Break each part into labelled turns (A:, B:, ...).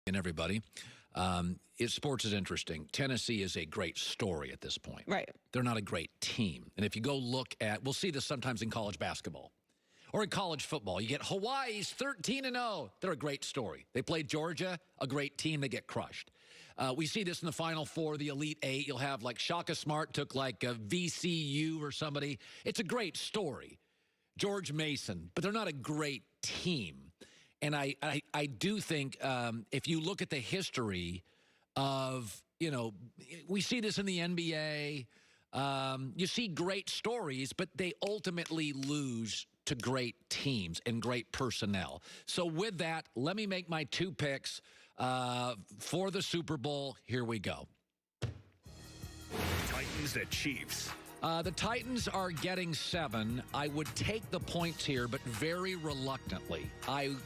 A: and everybody. Sports is interesting. Tennessee is a great story at this point.
B: Right.
A: They're not a great team. And if you go look at, we'll see this sometimes in college basketball or in college football. You get Hawaii's 13-0. They're a great story. They played Georgia, a great team. They get crushed. We see this in the Final Four, the Elite Eight. You'll have like Shaka Smart took like a VCU or somebody. It's a great story. George Mason, but they're not a great team. And I do think if you look at the history of, we see this in the NBA. You see great stories, but they ultimately lose to great teams and great personnel. So with that, let me make my two picks for the Super Bowl. Here we go.
C: Titans at Chiefs.
A: The Titans are getting 7. I would take the points here, but very reluctantly.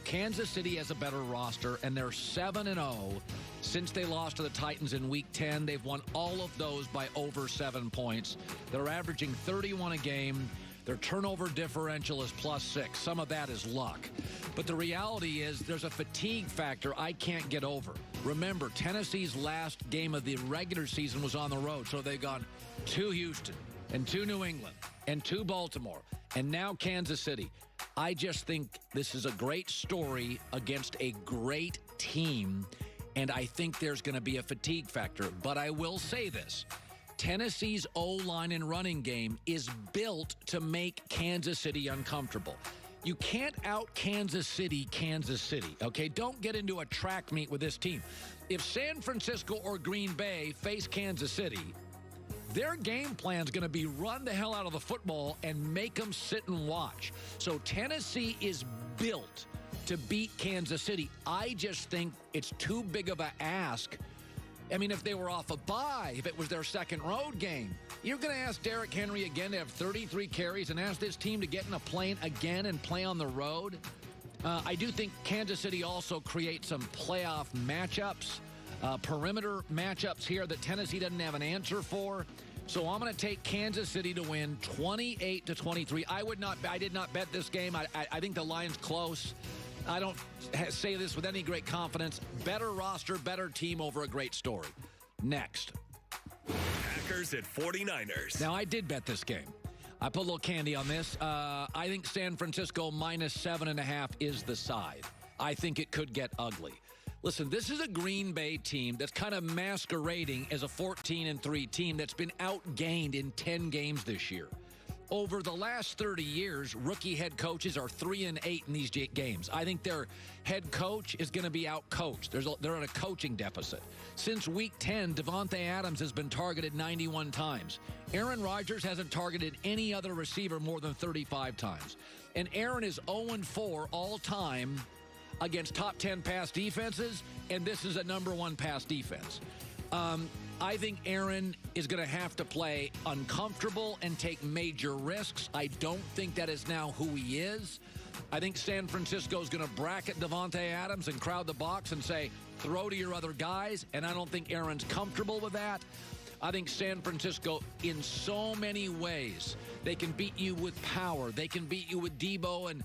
A: Kansas City has a better roster, and they're 7-0 since they lost to the Titans in Week 10. They've won all of those by over 7 points. They're averaging 31 a game. Their turnover differential is +6. Some of that is luck. But the reality is there's a fatigue factor I can't get over. Remember, Tennessee's last game of the regular season was on the road, so they've gone to Houston and to New England and to Baltimore and now Kansas City. I just think this is a great story against a great team, and I think there's going to be a fatigue factor. But I will say this. Tennessee's O-line and running game is built to make Kansas City uncomfortable. You can't out Kansas City, okay? Don't get into a track meet with this team. If San Francisco or Green Bay face Kansas City, their game plan is going to be run the hell out of the football and make them sit and watch. So Tennessee is built to beat Kansas City. I just think it's too big of an ask. I mean, if they were off a bye, if it was their second road game, you're going to ask Derrick Henry again to have 33 carries and ask this team to get in a plane again and play on the road. I do think Kansas City also creates some playoff matchups, perimeter matchups here that Tennessee doesn't have an answer for. So I'm going to take Kansas City to win 28-23. I did not bet this game. I think the line's close. I don't say this with any great confidence. Better roster, better team over a great story. Next.
C: Packers at 49ers.
A: Now, I did bet this game. I put a little candy on this. I think San Francisco -7.5 is the side. I think it could get ugly. Listen, this is a Green Bay team that's kind of masquerading as a 14-3 team that's been outgained in 10 games this year. Over the last 30 years, rookie head coaches are 3-8 in these games. I think their head coach is going to be out-coached. They're at a coaching deficit. Since Week 10, Davante Adams has been targeted 91 times. Aaron Rodgers hasn't targeted any other receiver more than 35 times. And Aaron is 0-4 all-time against top 10 pass defenses, and this is a #1 pass defense. I think Aaron is going to have to play uncomfortable and take major risks. I don't think that is now who he is. I think San Francisco is going to bracket Davante Adams and crowd the box and say, throw to your other guys, and I don't think Aaron's comfortable with that. I think San Francisco, in so many ways, they can beat you with power. They can beat you with Debo and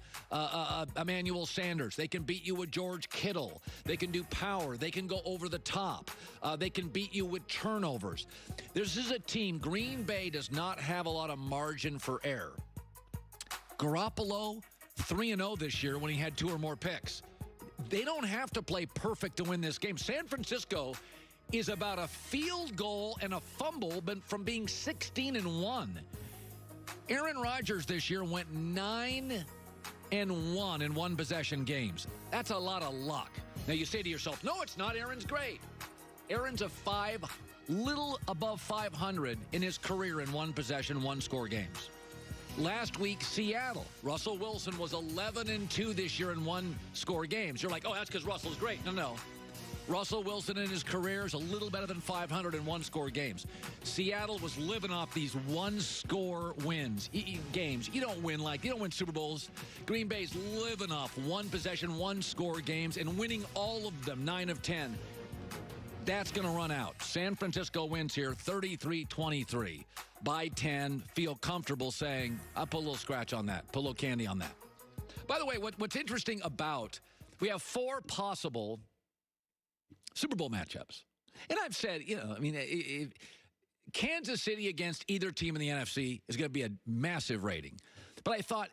A: Emmanuel Sanders. They can beat you with George Kittle. They can do power. They can go over the top. They can beat you with turnovers. This is a team, Green Bay does not have a lot of margin for error. Garoppolo, 3-0 this year when he had 2 or more picks. They don't have to play perfect to win this game. San Francisco is about a field goal and a fumble from being 16-1. Aaron Rodgers this year went 9-1 in one-possession games. That's a lot of luck. Now you say to yourself, no, it's not. Aaron's great. Aaron's a little above 500 in his career in one-possession, one-score games. Last week, Seattle. Russell Wilson was 11-2 this year in one-score games. You're like, oh, that's because Russell's great. No. Russell Wilson in his career is a little better than 500 in one-score games. Seattle was living off these one-score wins, games. You don't win Super Bowls. Green Bay's living off one-possession, one-score games and winning all of them, 9 of 10. That's going to run out. San Francisco wins here 33-23 by 10. Feel comfortable saying, I'll put a little scratch on that, put a little candy on that. By the way, what's interesting about, we have 4 possible Super Bowl matchups. And I've said, Kansas City against either team in the NFC is going to be a massive rating. But I thought,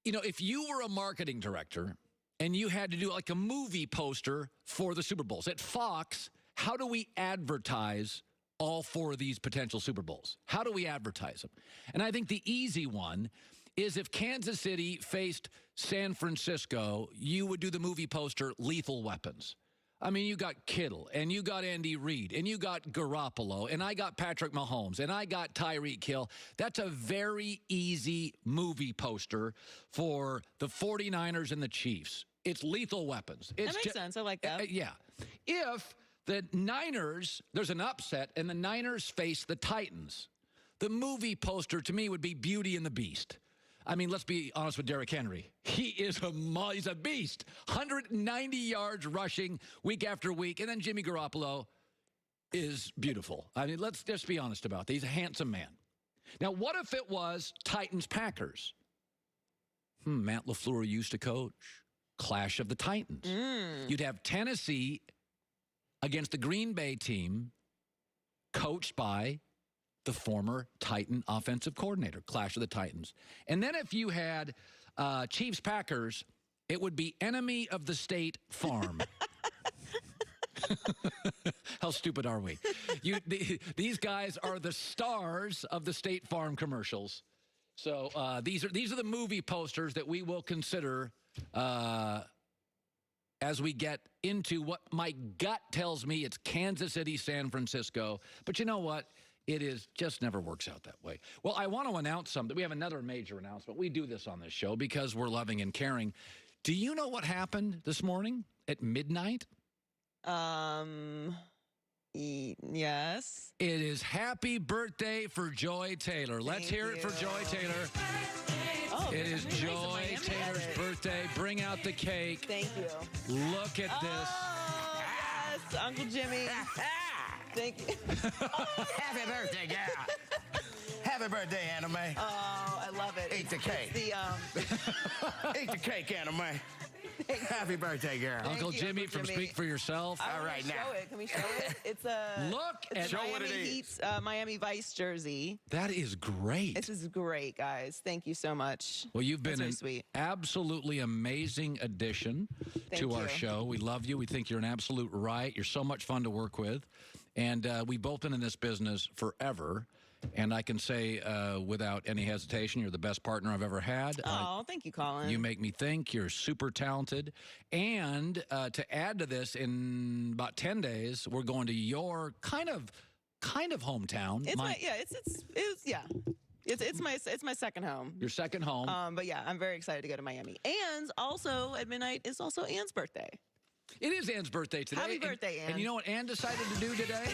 A: if you were a marketing director and you had to do like a movie poster for the Super Bowls at Fox, how do we advertise all four of these potential Super Bowls? How do we advertise them? And I think the easy one is if Kansas City faced San Francisco, you would do the movie poster Lethal Weapons. I mean, you got Kittle, and you got Andy Reid, and you got Garoppolo, and I got Patrick Mahomes, and I got Tyreek Hill. That's a very easy movie poster for the 49ers and the Chiefs. It's Lethal Weapons.
B: That makes sense. I like that.
A: Yeah. If the Niners, there's an upset, and the Niners face the Titans, the movie poster to me would be Beauty and the Beast. I mean, let's be honest with Derrick Henry. He's a beast. 190 yards rushing week after week. And then Jimmy Garoppolo is beautiful. I mean, let's just be honest about that. He's a handsome man. Now, what if it was Titans-Packers? Matt LaFleur used to coach. Clash of the Titans. You'd have Tennessee against the Green Bay team coached by the former Titan offensive coordinator, Clash of the Titans. And then if you had Chiefs-Packers, it would be Enemy of the State Farm. How stupid are we? These guys are the stars of the State Farm commercials. So these are the movie posters that we will consider as we get into what my gut tells me it's Kansas City, San Francisco. But you know what? It just never works out that way. Well, I want to announce something. We have another major announcement. We do this on this show because we're loving and caring. Do you know what happened this morning at midnight?
B: Yes.
A: It is happy birthday for Joy Taylor. Let's hear it for Joy Taylor.
B: Oh,
A: it is Joy Taylor's birthday. Bring out the cake.
B: Thank you.
A: Look at this.
B: Oh, yes, Uncle Jimmy. Thank you.
D: Happy birthday, girl. Happy birthday, Anime.
B: Oh, I love it.
D: Eat the cake.
B: It's
D: Eat the cake, Anime. Happy birthday, girl.
A: Uncle
B: you,
A: Jimmy
B: Uncle
A: from
B: Jimmy.
A: Speak for Yourself.
B: I
D: All right,
B: wanna
D: now.
B: show it. Can we show it? It's a
A: Look at
D: Show
B: Miami
D: what it is.
B: Heat's Miami Vice jersey.
A: that is great.
B: This is great, guys. Thank you so much.
A: Well, you've been
B: That's
A: an
B: very sweet.
A: absolutely amazing addition to our
B: you.
A: show. We love you. We think you're an absolute riot. You're so much fun to work with. And we've both been in this business forever. And I can say without any hesitation, you're the best partner I've ever had.
B: Oh, thank you, Colin.
A: You make me think. You're super talented. And to add to this, in about 10 days, we're going to your kind of hometown.
B: It's it's my second home.
A: Your second home.
B: But yeah, I'm very excited to go to Miami. And also at midnight is also Anne's birthday.
A: It is Anne's birthday today.
B: Happy birthday, Anne.
A: And you know what Anne decided to do today?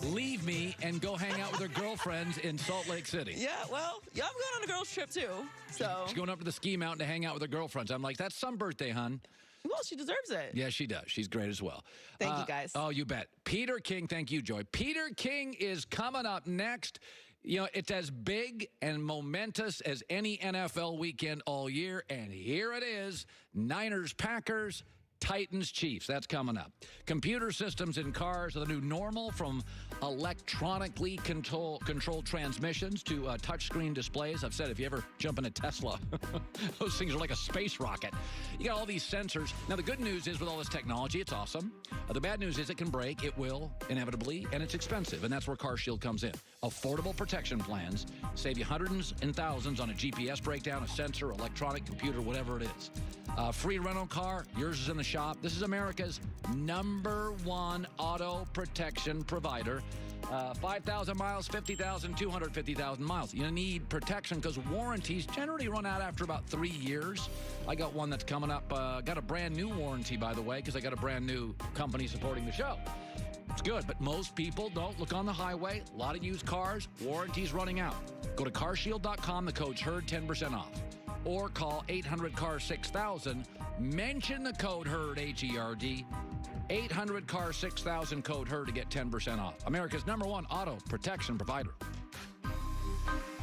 A: Leave me and go hang out with her girlfriends in Salt Lake City.
B: Yeah, well, yeah, I'm going on a girls' trip too. So
A: She's going up to the ski mountain to hang out with her girlfriends. I'm like, that's some birthday, hon.
B: well, she deserves it.
A: Yeah, she does. She's great as well.
B: Thank you, guys.
A: Oh, you bet. Peter King, thank you, Joy. Peter King is coming up next. You know, it's as big and momentous as any NFL weekend all year. And here it is, Niners-Packers, Titans-Chiefs. That's coming up. Computer systems in cars are the new normal, from electronically controlled transmissions to touchscreen displays. I've said if you ever jump in a Tesla, those things are like a space rocket. You got all these sensors. Now, the good news is with all this technology, it's awesome. The bad news is it can break. It will, inevitably, and it's expensive, and that's where CarShield comes in. Affordable protection plans save you hundreds and thousands on a GPS breakdown, a sensor, electronic, computer, whatever it is. Free rental car, yours is in the shop. This is America's #1 auto protection provider. 5,000 miles, 50,000, 250,000 miles. You need protection because warranties generally run out after about 3 years. I got one that's coming up. Got a brand new warranty, by the way, because I got a brand new company supporting the show. It's good, but most people don't look on the highway. A lot of used cars, warranties running out. Go to carshield.com. The code's HERD, 10% off. Or call 800-CAR-6000. Mention the code HERD, H-E-R-D. 800-CAR-6000, code HERD to get 10% off. America's #1 auto protection provider.